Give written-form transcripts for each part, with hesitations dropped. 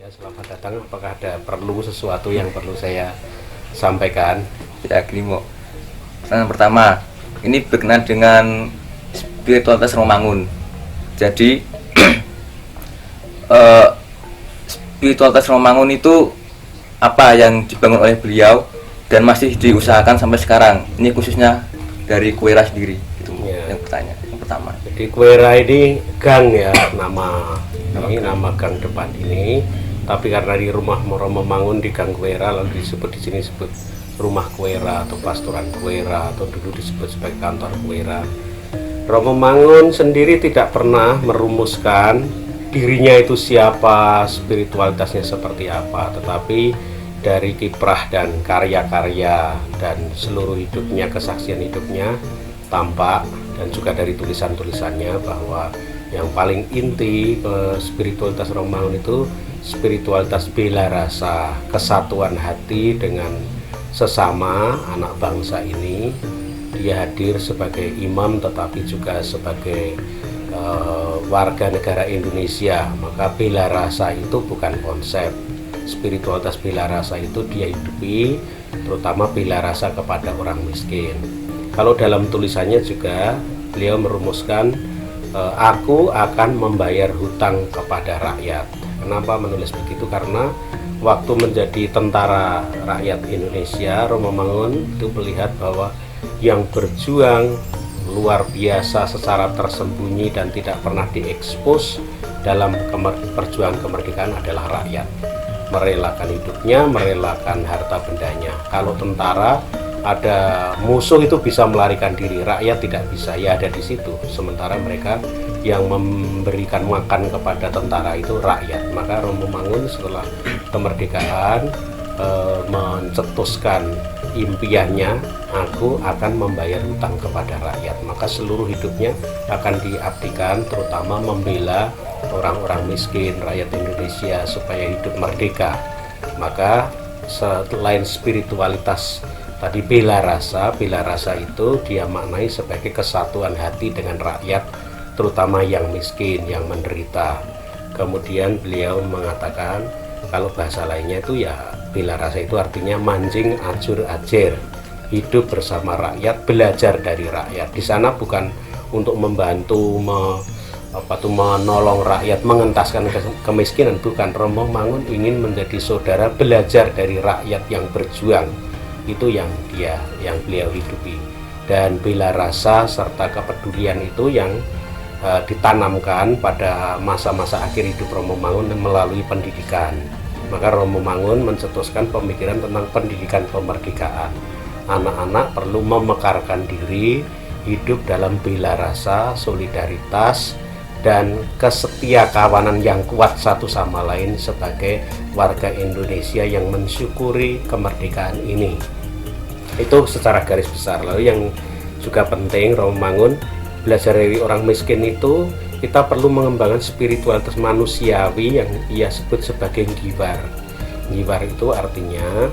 Selamat datang. Apakah ada perlu sesuatu yang perlu saya sampaikan? Ya, gini Mo. Pertanyaan pertama, ini berkenaan dengan spiritualitas Romangun. Jadi spiritualitas Romangun itu apa yang dibangun oleh beliau dan masih diusahakan sampai sekarang? Ini khususnya dari Kuwera sendiri, gitu. Ya. Yang pertama. Jadi Kuwera ini gang ya, nama gang depan ini. Tapi karena di rumah Romomangun di Gang Kuwera, lalu disebut di sini disebut rumah Kuwera atau pasturan Kuwera, atau dulu disebut sebagai kantor Kuwera. Romomangun sendiri tidak pernah merumuskan dirinya itu siapa, spiritualitasnya seperti apa, tetapi dari kiprah dan karya-karya dan seluruh hidupnya, kesaksian hidupnya tampak, dan juga dari tulisan-tulisannya bahwa yang paling inti spiritualitas Romangun itu spiritualitas bela rasa, kesatuan hati dengan sesama anak bangsa ini. Dia hadir sebagai imam tetapi juga sebagai warga negara Indonesia. Maka bela rasa itu bukan konsep. Spiritualitas bela rasa itu dia hidupi, terutama bela rasa kepada orang miskin. Kalau dalam tulisannya juga beliau merumuskan aku akan membayar hutang kepada rakyat. Kenapa menulis begitu? Karena waktu menjadi tentara rakyat Indonesia, Romomangun itu melihat bahwa yang berjuang luar biasa secara tersembunyi dan tidak pernah diekspos dalam perjuangan kemerdekaan adalah rakyat. Merelakan hidupnya, merelakan harta bendanya. Kalau tentara ada musuh itu bisa melarikan diri, rakyat tidak bisa, ya ada di situ. Sementara mereka yang memberikan makan kepada tentara itu rakyat. Maka Romomangun setelah kemerdekaan mencetuskan impiannya, aku akan membayar hutang kepada rakyat. Maka seluruh hidupnya akan diabdikan, terutama membela orang-orang miskin, rakyat Indonesia supaya hidup merdeka. Maka selain spiritualitas tadi bela rasa itu dia maknai sebagai kesatuan hati dengan rakyat, terutama yang miskin, yang menderita. Kemudian beliau mengatakan Kalau bahasa lainnya itu ya bela rasa itu artinya mancing ajur ajer, hidup bersama rakyat, belajar dari rakyat. Di sana bukan untuk membantu menolong rakyat mengentaskan kemiskinan, bukan. Romo Mangun ingin menjadi saudara, belajar dari rakyat yang berjuang. Itu yang beliau hidupi. Dan bela rasa serta kepedulian itu yang ditanamkan pada masa-masa akhir hidup Romo Mangun melalui pendidikan. Maka Romo Mangun mencetuskan pemikiran tentang pendidikan kemerdekaan. Anak-anak perlu memekarkan diri, hidup dalam bela rasa, solidaritas, dan kesetiakawanan yang kuat satu sama lain sebagai warga Indonesia yang mensyukuri kemerdekaan ini. Itu secara garis besar. Lalu yang juga penting, Romo Mangun belajar dari orang miskin itu, kita perlu mengembangkan spiritualitas manusiawi yang ia sebut sebagai nggiwar. Nggiwar itu artinya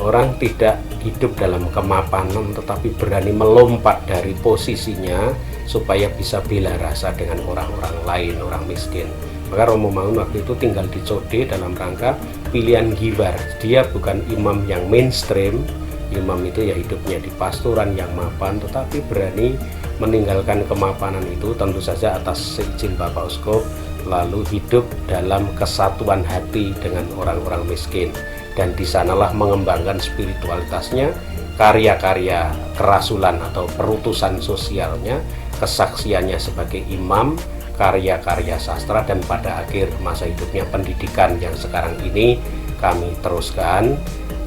orang tidak hidup dalam kemapanan, tetapi berani melompat dari posisinya supaya bisa bela rasa dengan orang-orang lain, orang miskin. Maka Romo Mangun waktu itu tinggal di Code dalam rangka pilihan nggiwar. Dia bukan imam yang mainstream. Imam itu ya hidupnya di pasturan yang mapan, tetapi berani meninggalkan kemapanan itu tentu saja atas seizin Bapak Uskup, lalu hidup dalam kesatuan hati dengan orang-orang miskin. Dan di sanalah mengembangkan spiritualitasnya, karya-karya kerasulan atau perutusan sosialnya, kesaksiannya sebagai imam, karya-karya sastra, dan pada akhir masa hidupnya pendidikan yang sekarang ini kami teruskan,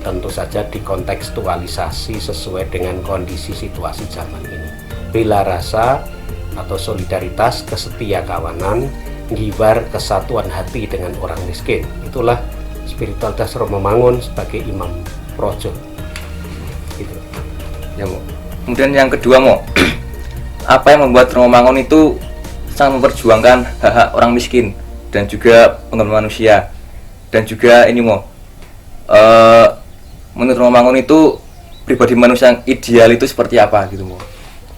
tentu saja dikontekstualisasi sesuai dengan kondisi situasi zaman ini. Bela rasa atau solidaritas, kesetiakawanan, nggiwar, kesatuan hati dengan orang miskin. Itulah spiritualitas Romo Mangun sebagai imam projo. Gitu. Ya, Mo. Kemudian yang kedua, Mo, apa yang membuat Romo Mangun itu sangat memperjuangkan hak-hak orang miskin dan juga pengembangan manusia, dan juga ini, Mo, menurut Romo Mangun itu pribadi manusia yang ideal itu seperti apa gitu, Mo?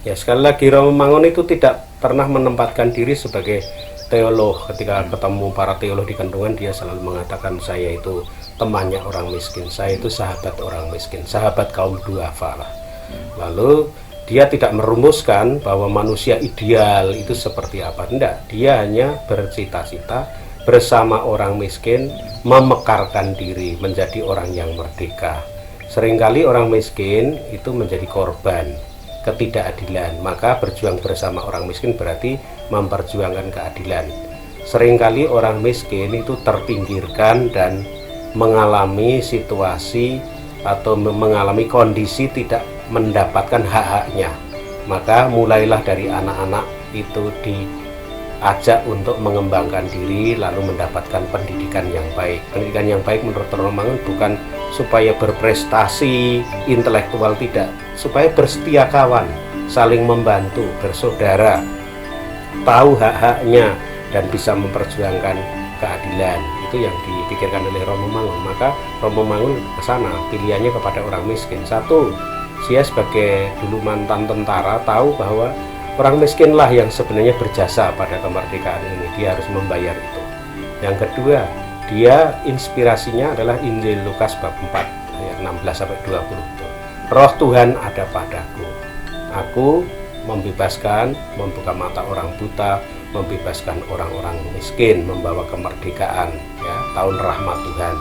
Ya, sekali lagi Romo Mangun itu tidak pernah menempatkan diri sebagai teolog. Ketika ketemu para teolog di Kendungan, dia selalu mengatakan, saya itu temannya orang miskin, saya itu sahabat orang miskin, sahabat kaum duafa lah. Lalu dia tidak merumuskan bahwa manusia ideal itu seperti apa. Tidak, dia hanya bercita-cita bersama orang miskin memekarkan diri menjadi orang yang merdeka. Seringkali orang miskin itu menjadi korban ketidakadilan, maka berjuang bersama orang miskin berarti memperjuangkan keadilan. Seringkali orang miskin itu terpinggirkan dan mengalami situasi atau mengalami kondisi tidak mendapatkan hak-haknya. Maka mulailah dari anak-anak itu diajak untuk mengembangkan diri, lalu mendapatkan pendidikan yang baik. Pendidikan yang baik menurut Romo Mangun bukan supaya berprestasi intelektual, tidak, supaya bersetia kawan, saling membantu, bersaudara, tahu hak-haknya, dan bisa memperjuangkan keadilan. Itu yang dipikirkan oleh Romo Mangun. Maka Romo Mangun ke sana, pilihannya kepada orang miskin. Satu, dia sebagai dulu mantan tentara tahu bahwa orang miskinlah yang sebenarnya berjasa pada kemerdekaan ini, dia harus membayar itu. Yang kedua, dia inspirasinya adalah Injil Lukas bab 4 ayat 16-20 itu. Roh Tuhan ada padaku, aku membebaskan, membuka mata orang buta, membebaskan orang-orang miskin, membawa kemerdekaan, ya, tahun rahmat Tuhan.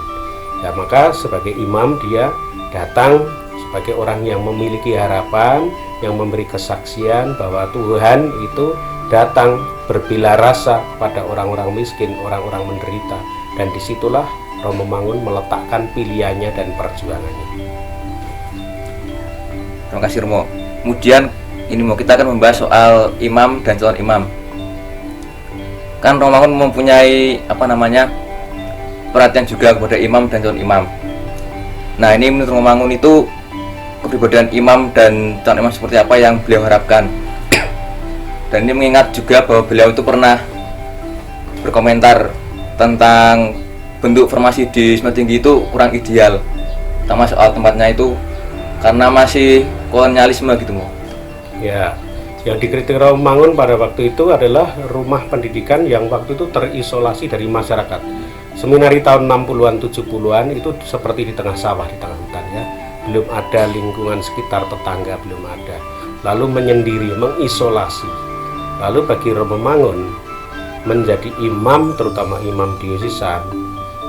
Ya, maka sebagai imam dia datang sebagai orang yang memiliki harapan, yang memberi kesaksian bahwa Tuhan itu datang berbela rasa pada orang-orang miskin, orang-orang menderita. Dan disitulah Romo Mangun meletakkan pilihannya dan perjuangannya. Terima kasih, Romo. Kemudian ini mau kita akan membahas soal imam dan calon imam. Kan Romo Mangun mempunyai perhatian juga kepada imam dan calon imam. Nah, ini menurut Romo Mangun itu kepribadian imam dan calon imam seperti apa yang beliau harapkan. Dan ini mengingat juga bahwa beliau itu pernah berkomentar tentang bentuk formasi di Semeru Tinggi itu kurang ideal, terutama soal tempatnya itu karena masih kolonialisme gitu, Mo. Ya, yang dikritik Romo Mangun pada waktu itu adalah rumah pendidikan yang waktu itu terisolasi dari masyarakat. Seminari tahun 60-an 70-an itu seperti di tengah sawah, di tengah hutan ya. Belum ada lingkungan sekitar, tetangga belum ada. Lalu menyendiri, mengisolasi. Lalu bagi Romo Mangun menjadi imam, terutama imam diosesan,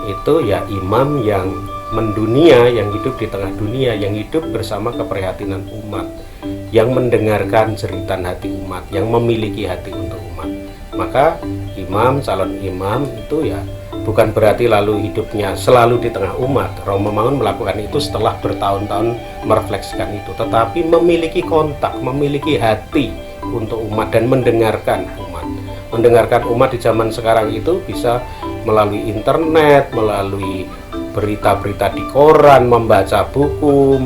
itu ya imam yang mendunia, yang hidup di tengah dunia, yang hidup bersama keprihatinan umat, yang mendengarkan jeritan hati umat, yang memiliki hati untuk umat. Maka imam, calon imam itu ya bukan berarti lalu hidupnya selalu di tengah umat. Romo Mangun melakukan itu setelah bertahun-tahun merefleksikan itu, tetapi memiliki kontak, memiliki hati untuk umat dan mendengarkan umat. Mendengarkan umat di zaman sekarang itu bisa melalui internet, melalui berita-berita di koran, membaca buku,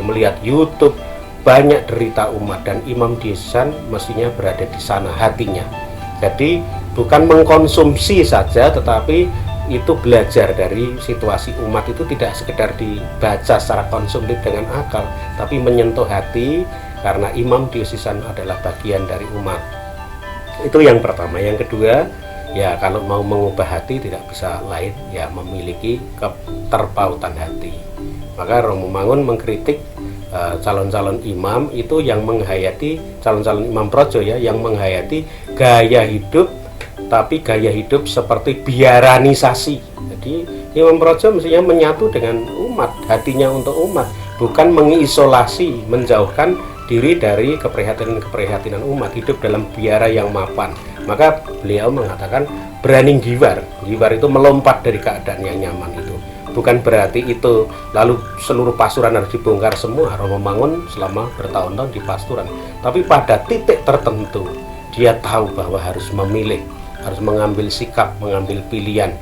melihat YouTube. Banyak derita umat dan imam diosesan mestinya berada di sana hatinya. Jadi bukan mengkonsumsi saja, tetapi itu belajar dari situasi umat itu tidak sekedar dibaca secara konsumtif dengan akal, tapi menyentuh hati karena imam diosesan adalah bagian dari umat. Itu yang pertama. Yang kedua, ya kalau mau mengubah hati tidak bisa lain ya memiliki keterpautan hati. Maka Romo Mangun mengkritik calon-calon imam itu yang menghayati, calon-calon imam projo ya, yang menghayati gaya hidup, tapi gaya hidup seperti biaranisasi. Jadi imam projo mestinya menyatu dengan umat, hatinya untuk umat, bukan mengisolasi, menjauhkan diri dari keprihatinan umat, hidup dalam biara yang mapan. Maka beliau mengatakan berani giwar itu melompat dari keadaan yang nyaman itu. Bukan berarti itu lalu seluruh pasuran harus dibongkar semua. Romo Mangun selama bertahun-tahun di pasturan, tapi pada titik tertentu dia tahu bahwa harus memilih, harus mengambil sikap, mengambil pilihan,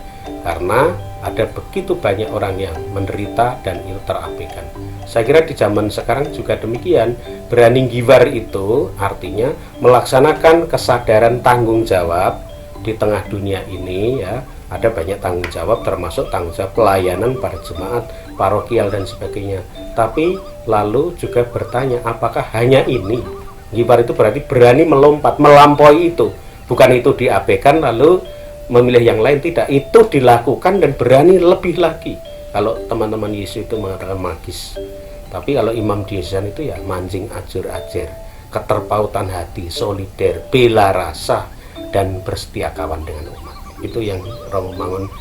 karena ada begitu banyak orang yang menderita dan itu terabaikan. Saya kira di zaman sekarang juga demikian. Berani giwar itu artinya melaksanakan kesadaran tanggung jawab di tengah dunia ini ya. Ada banyak tanggung jawab, termasuk tanggung jawab pelayanan pada jemaat, parokial dan sebagainya. Tapi lalu juga bertanya, apakah hanya ini? Giwar itu berarti berani melompat, melampaui itu. Bukan itu diabaikan lalu memilih yang lain, tidak. Itu dilakukan dan berani lebih lagi. Kalau teman-teman Yesus itu mengatakan magis. Tapi kalau imam diosesan itu ya mancing ajur ajar, keterpautan hati, solider, bela rasa, dan bersetia kawan dengan umat. Itu yang Romo Mangun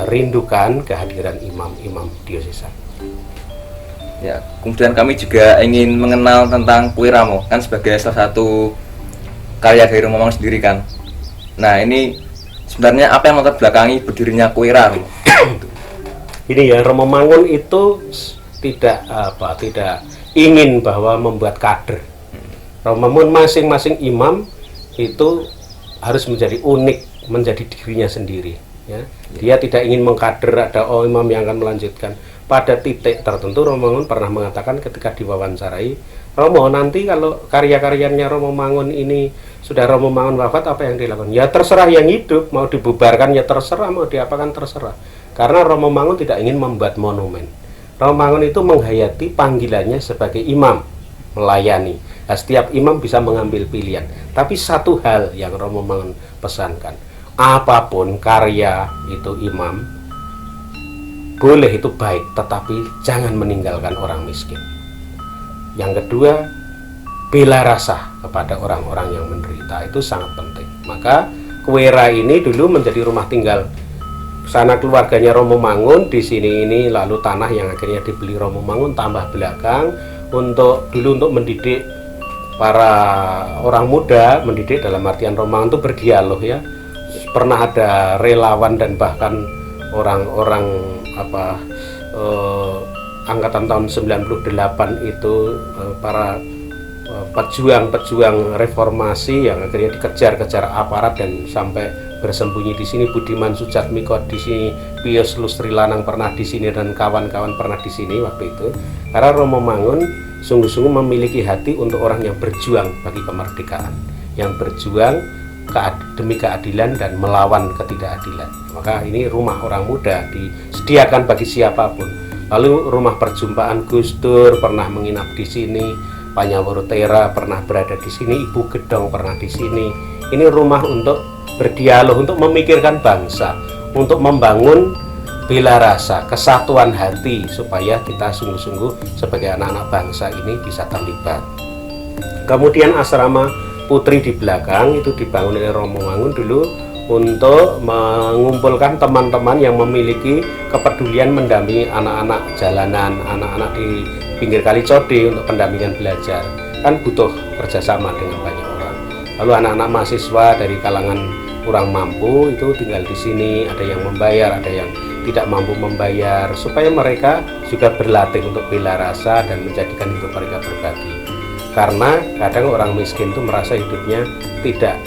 rindukan, kehadiran imam-imam diosesan. Ya, kemudian kami juga ingin mengenal tentang kue ramo, kan sebagai salah satu karya dari Romo Mangun sendiri kan. Nah, ini sebenarnya apa yang melatar belakangi berdirinya kue ramo? Ini ya, Romo Mangun itu tidak ingin bahwa membuat kader. Romo Mangun masing-masing imam itu harus menjadi unik, menjadi dirinya sendiri ya. Dia tidak ingin mengkader ada imam yang akan melanjutkan. Pada titik tertentu Romo Mangun pernah mengatakan ketika diwawancarai, Romo, nanti kalau karya-karyanya Romo Mangun ini sudah Romo Mangun wafat, apa yang dilakukan? Ya terserah yang hidup, mau dibubarkan ya terserah, mau diapakan terserah. Karena Romo Mangun tidak ingin membuat monumen. Romo Mangun itu menghayati panggilannya sebagai imam, melayani. Nah, setiap imam bisa mengambil pilihan. Tapi satu hal yang Romo Mangun pesankan, apapun karya itu imam, boleh itu baik, tetapi jangan meninggalkan orang miskin. Yang kedua, bela rasa kepada orang-orang yang menderita, itu sangat penting. Maka Kuwera ini dulu menjadi rumah tinggal sana keluarganya Romo Mangun. Di sini ini lalu tanah yang akhirnya dibeli Romo Mangun tambah belakang untuk mendidik para orang muda, mendidik dalam artian Romo Mangun itu berdialog ya. Pernah ada relawan dan bahkan orang-orang angkatan tahun 98 itu para pejuang reformasi yang akhirnya dikejar-kejar aparat dan sampai bersembunyi di sini. Budiman Sujatmiko di sini, Pius Lustri Lanang pernah di sini dan kawan-kawan pernah di sini waktu itu. Karena Romo Mangun sungguh-sungguh memiliki hati untuk orang yang berjuang bagi kemerdekaan, yang berjuang demi keadilan dan melawan ketidakadilan. Maka ini rumah orang muda disediakan bagi siapapun. Lalu rumah perjumpaan Gus Dur pernah menginap di sini, Panyaworo Tera pernah berada di sini, Ibu Gedong pernah di sini. Ini rumah untuk berdialog, untuk memikirkan bangsa. untuk membangun bela rasa, kesatuan hati supaya kita sungguh-sungguh sebagai anak-anak bangsa ini bisa terlibat. Kemudian asrama putri di belakang itu dibangun oleh Romo Mangun dulu untuk mengumpulkan teman-teman yang memiliki kepedulian mendampingi anak-anak jalanan, anak-anak di pinggir kali Code untuk pendampingan belajar. Kan butuh kerjasama dengan banyak orang. Lalu anak-anak mahasiswa dari kalangan kurang mampu itu tinggal di sini, ada yang membayar, ada yang tidak mampu membayar, supaya mereka juga berlatih untuk bela rasa dan menjadikan hidup mereka berbagi. Karena kadang orang miskin itu merasa hidupnya tidak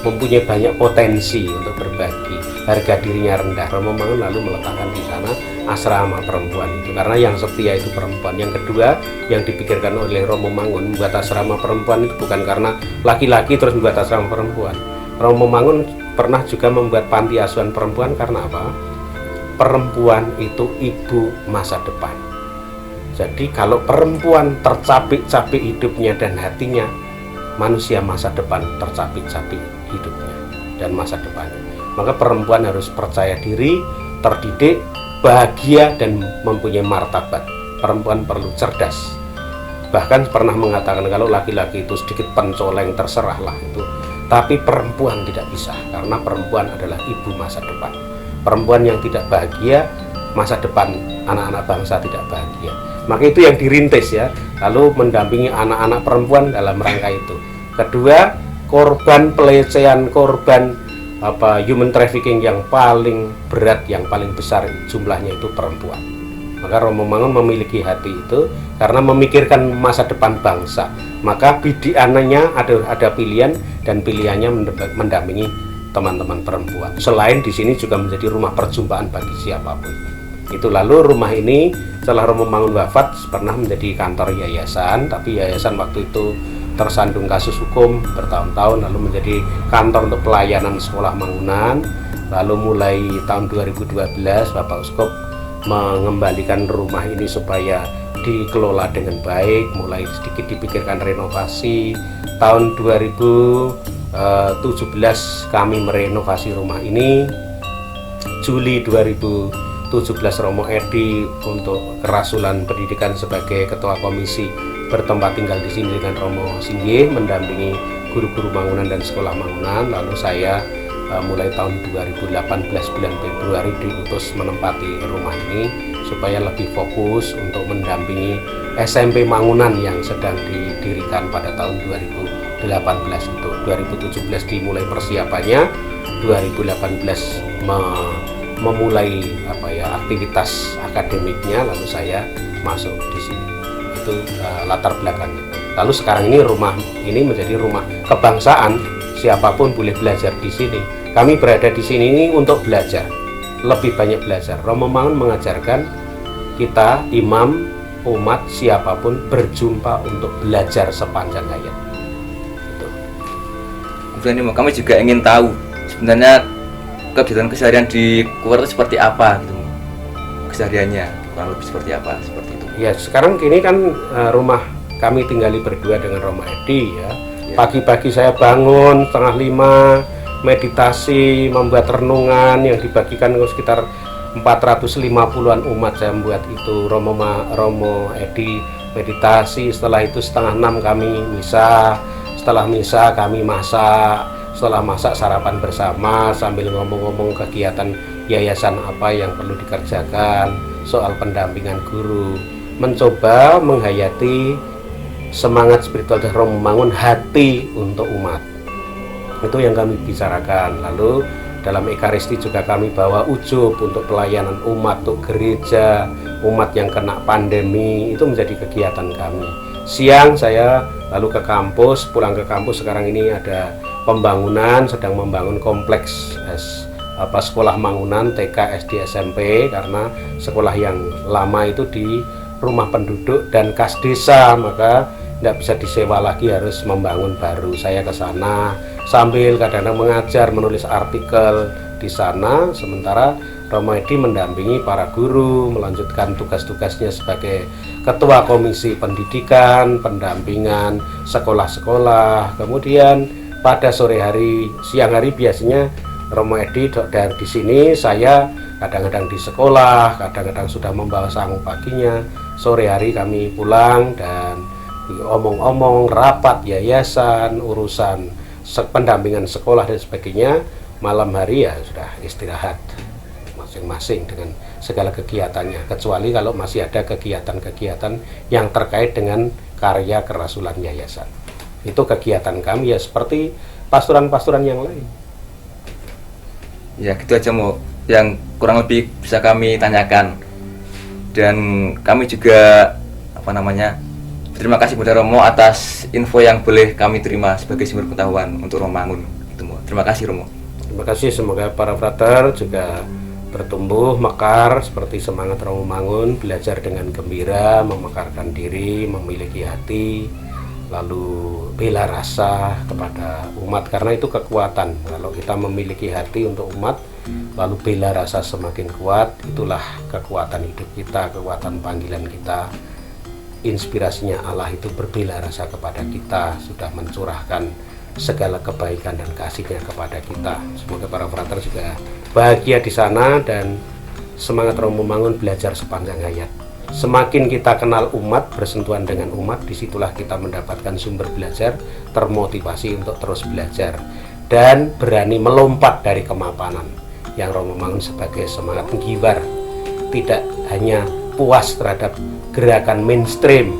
mempunyai banyak potensi untuk berbagi, harga dirinya rendah. Romo Mangun lalu meletakkan di sana asrama perempuan itu, karena yang setia itu perempuan. Yang kedua yang dipikirkan oleh Romo Mangun membuat asrama perempuan itu bukan karena laki-laki terus membuat asrama perempuan. Romo Mangun pernah juga membuat panti asuhan perempuan karena apa? Perempuan itu ibu masa depan. Jadi kalau perempuan tercapik-capik hidupnya dan hatinya, manusia masa depan tercapik-capik hidupnya dan masa depannya. Maka perempuan harus percaya diri, terdidik, bahagia, dan mempunyai martabat. Perempuan perlu cerdas. Bahkan pernah mengatakan kalau laki-laki itu sedikit pencoleng terserahlah itu, tapi perempuan tidak bisa, karena perempuan adalah ibu masa depan. Perempuan yang tidak bahagia, masa depan anak-anak bangsa tidak bahagia. Maka itu yang dirintis ya, lalu mendampingi anak-anak perempuan dalam rangka itu. Kedua, korban pelecehan, korban human trafficking yang paling berat, yang paling besar jumlahnya itu perempuan. Maka Romo Mangun memiliki hati itu karena memikirkan masa depan bangsa. Maka bidiananya ada pilihan, dan pilihannya mendampingi teman-teman perempuan. Selain di sini juga menjadi rumah perjumpaan bagi siapapun. Itu lalu rumah ini setelah Romo Mangun wafat pernah menjadi kantor yayasan, tapi yayasan waktu itu tersandung kasus hukum bertahun-tahun, lalu menjadi kantor untuk pelayanan sekolah Mangunan. Lalu mulai tahun 2012 Bapak Uskup mengembalikan rumah ini supaya dikelola dengan baik, mulai sedikit dipikirkan renovasi. Tahun 2017 kami merenovasi rumah ini. Juli 2017 Romo Edi untuk kerasulan pendidikan sebagai ketua komisi bertempat tinggal di sini dengan Romo Singgih mendampingi guru-guru Mangunan dan sekolah Mangunan. Lalu saya mulai tahun 2018 bulan Februari diutus menempati rumah ini supaya lebih fokus untuk mendampingi SMP Mangunan yang sedang didirikan pada tahun 2018 itu. 2017 dimulai persiapannya, 2018 memulai aktivitas akademiknya, lalu saya masuk di sini. Itu latar belakangnya. Lalu sekarang ini rumah ini menjadi rumah kebangsaan, siapapun boleh belajar di sini. Kami berada di sini ini untuk belajar, lebih banyak belajar. Romo Mangun mengajarkan kita, imam, umat, siapapun berjumpa untuk belajar sepanjang hayat. Kemudian ini kami juga ingin tahu sebenarnya kegiatan keseharian di Kuwer itu seperti apa gitu, kesehariannya kurang lebih seperti apa, seperti itu. Ya sekarang kini kan rumah kami tinggali berdua dengan Romo Edi ya. Pagi-pagi saya bangun 4:30, meditasi, membuat renungan yang dibagikan ke sekitar 450-an umat. Saya membuat itu. Romo Edi meditasi, setelah itu 5:30 kami misa, setelah misa kami masak, setelah masak sarapan bersama sambil ngomong-ngomong kegiatan yayasan apa yang perlu dikerjakan, soal pendampingan guru, mencoba menghayati semangat spiritual dari Romo Mangun, hati untuk umat. Itu yang kami bicarakan. Lalu dalam Ekaristi juga kami bawa ujub untuk pelayanan umat, untuk gereja, umat yang kena pandemi, itu menjadi kegiatan kami. Siang saya lalu ke kampus, pulang ke kampus. Sekarang ini ada pembangunan, sedang membangun kompleks sekolah Mangunan, TK, SD, SMP, karena sekolah yang lama itu di rumah penduduk dan kas desa, maka tidak bisa disewa lagi, harus membangun baru. Saya ke sana sambil kadang-kadang mengajar, menulis artikel di sana, sementara Romo Edi mendampingi para guru melanjutkan tugas-tugasnya sebagai ketua komisi pendidikan, pendampingan sekolah-sekolah. Kemudian pada sore hari, siang hari biasanya Romo Edi dari di sini, saya kadang-kadang di sekolah, kadang-kadang sudah membawa sangu paginya, sore hari kami pulang dan omong-omong rapat yayasan, urusan pendampingan sekolah dan sebagainya. Malam hari ya sudah istirahat masing-masing dengan segala kegiatannya, kecuali kalau masih ada kegiatan-kegiatan yang terkait dengan karya kerasulan yayasan. Itu kegiatan kami ya seperti pastoran-pastoran yang lain. Ya gitu aja Mo, yang kurang lebih bisa kami tanyakan. Dan kami juga terima kasih kepada Romo atas info yang boleh kami terima sebagai sumber pengetahuan untuk Romangun. Gitu, Mo. Terima kasih Romo. Terima kasih, semoga para frater juga bertumbuh mekar seperti semangat Romo Mangun, belajar dengan gembira, memekarkan diri, memiliki hati, lalu bela rasa kepada umat, karena itu kekuatan. Kalau kita memiliki hati untuk umat, lalu bela rasa semakin kuat, itulah kekuatan hidup kita, kekuatan panggilan kita. Inspirasinya Allah itu berbela rasa kepada kita, sudah mencurahkan segala kebaikan dan kasihnya kepada kita. Semoga para frater juga bahagia di sana dan semangat Romo Mangun belajar sepanjang hayat. Semakin kita kenal umat, bersentuhan dengan umat, disitulah kita mendapatkan sumber belajar, termotivasi untuk terus belajar dan berani melompat dari kemapanan. Yang Romo Mangun sebagai semangat penggibar, tidak hanya puas terhadap gerakan mainstream,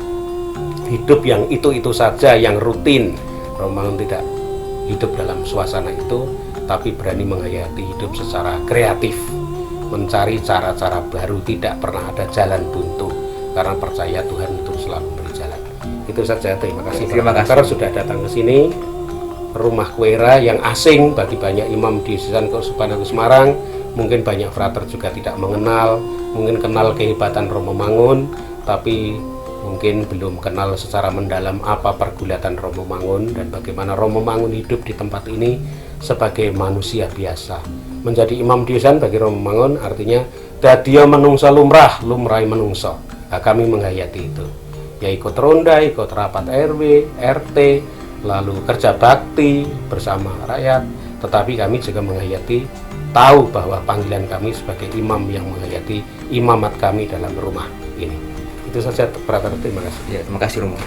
hidup yang itu-itu saja, yang rutin. Romo Mangun tidak hidup dalam suasana itu, tapi berani menghayati hidup secara kreatif, mencari cara-cara baru, tidak pernah ada jalan buntu, karena percaya Tuhan itu selalu beri jalan. Itu saja, terima kasih. Terima kasih karena sudah datang ke sini. Rumah Kuera yang asing bagi banyak imam di Diocesan Keuskupan Agung Semarang, mungkin banyak frater juga tidak mengenal, mungkin kenal kehebatan Romo Mangun, tapi mungkin belum kenal secara mendalam apa pergulatan Romo Mangun dan bagaimana Romo Mangun hidup di tempat ini sebagai manusia biasa. Menjadi imam diocesan bagi Romo Mangun artinya dadia menungso lumrah, lumrahi menungso. Nah, kami menghayati itu. Ya ikut ronda, ikut rapat RW, RT, lalu kerja bakti bersama rakyat, tetapi kami juga menghayati, tahu bahwa panggilan kami sebagai imam yang menghayati imamat kami dalam rumah ini. Itu saja, frater, terima kasih. Ya, terima kasih Romo.